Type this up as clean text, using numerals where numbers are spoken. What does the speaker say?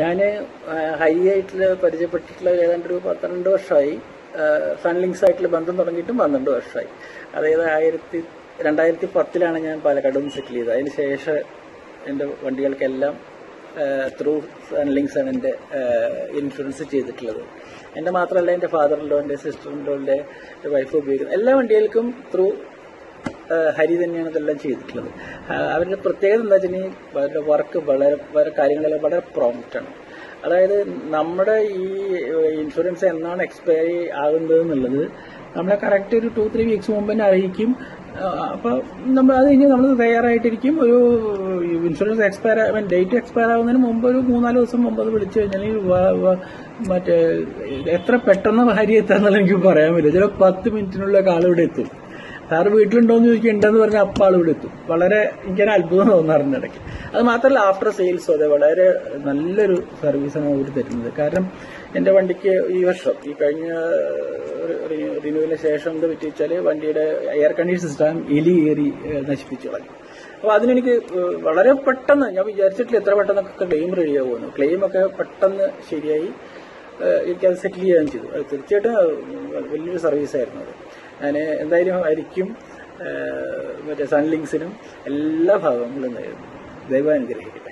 ഞാൻ ഹൈ ആയിട്ടുള്ള പരിചയപ്പെട്ടിട്ടുള്ള ഏതാണ്ട് ഒരു 12 വർഷമായി. സൺലിങ്സ് ആയിട്ടുള്ള ബന്ധം തുടങ്ങിയിട്ടും 12 വർഷമായി. അതായത് 2010 ഞാൻ പാലക്കാട് നിന്ന് സെറ്റിൽ ചെയ്തത്. അതിന് ശേഷം എൻ്റെ വണ്ടികൾക്കെല്ലാം ത്രൂ സൺലിങ്സ് ആണ് എൻ്റെ ഇൻഷുറൻസ് ചെയ്തിട്ടുള്ളത്. എൻ്റെ മാത്രമല്ല, എൻ്റെ ഫാദറിലോ, എൻ്റെ സിസ്റ്ററിലോ, എൻ്റെ വൈഫ് ഉപയോഗിക്കുന്നത് എല്ലാ വണ്ടികൾക്കും ത്രൂ ഹരി തന്നെയാണ് ഇതെല്ലാം ചെയ്തിട്ടുള്ളത്. അവരുടെ പ്രത്യേകത എന്താ വെച്ചിട്ടുണ്ടെങ്കിൽ അവരുടെ വർക്ക് വളരെ കാര്യങ്ങളെല്ലാം വളരെ പ്രോംപ്റ്റാണ്. അതായത് നമ്മുടെ ഈ ഇൻഷുറൻസ് എന്നാണ് എക്സ്പയറി ആകുന്നത് എന്നുള്ളത് നമ്മളെ കറക്റ്റ് ഒരു 2-3 വീക്സ് മുമ്പ് തന്നെ അറിയിക്കും. അപ്പോൾ നമ്മൾ അത് കഴിഞ്ഞ് നമ്മൾ തയ്യാറായിട്ടിരിക്കും. ഒരു ഇൻഷുറൻസ് ഡേറ്റ് എക്സ്പയർ ആകുന്നതിന് മുമ്പ് ഒരു 3-4 ദിവസം മുമ്പ് അത് വിളിച്ചു കഴിഞ്ഞാൽ മറ്റേ എത്ര പെട്ടെന്ന് ഹരി എത്താന്നുള്ളത് എനിക്ക് പറയാൻ പറ്റില്ല. ചില 10 മിനിറ്റിനുള്ള ആൾ ഇവിടെ എത്തും. സാറ് വീട്ടിലുണ്ടോയെന്ന് ചോദിക്കുക, ഉണ്ടെന്ന് പറഞ്ഞാൽ അപ്പം ആൾ ഇവിടെ എത്തും. വളരെ എനിക്കൊരു അത്ഭുതം തോന്നാറുണ്ട് ഇടയ്ക്ക്. അത് മാത്രമല്ല, ആഫ്റ്റർ സെയിൽസും അതെ വളരെ നല്ലൊരു സർവീസാണ് അവർ തരുന്നത്. കാരണം എൻ്റെ വണ്ടിക്ക് ഈ വർഷം ഈ കഴിഞ്ഞ റിന്യൂവലിന് ശേഷം എന്താ പറ്റിച്ചാൽ വണ്ടിയുടെ എയർ കണ്ടീഷൻ സിസ്റ്റം എലി കയറി നശിപ്പിച്ചു കളഞ്ഞു. അപ്പോൾ അതിനെനിക്ക് വളരെ പെട്ടെന്ന്, ഞാൻ വിചാരിച്ചിട്ടില്ല എത്ര പെട്ടെന്നൊക്കെ ക്ലെയിം റെഡിയാകുമെന്ന്. ക്ലെയിമൊക്കെ പെട്ടെന്ന് ശരിയായി എനിക്കത് സെറ്റിൽ ചെയ്യാൻ ചെയ്തു. അത് തീർച്ചയായിട്ടും വലിയൊരു സർവീസായിരുന്നു അത്. ഞാൻ എന്തായാലും ഹരിക്കും മറ്റേ സൺലിങ്സിനും എല്ലാ ഭാഗങ്ങളും ദൈവം അനുഗ്രഹിക്കട്ടെ.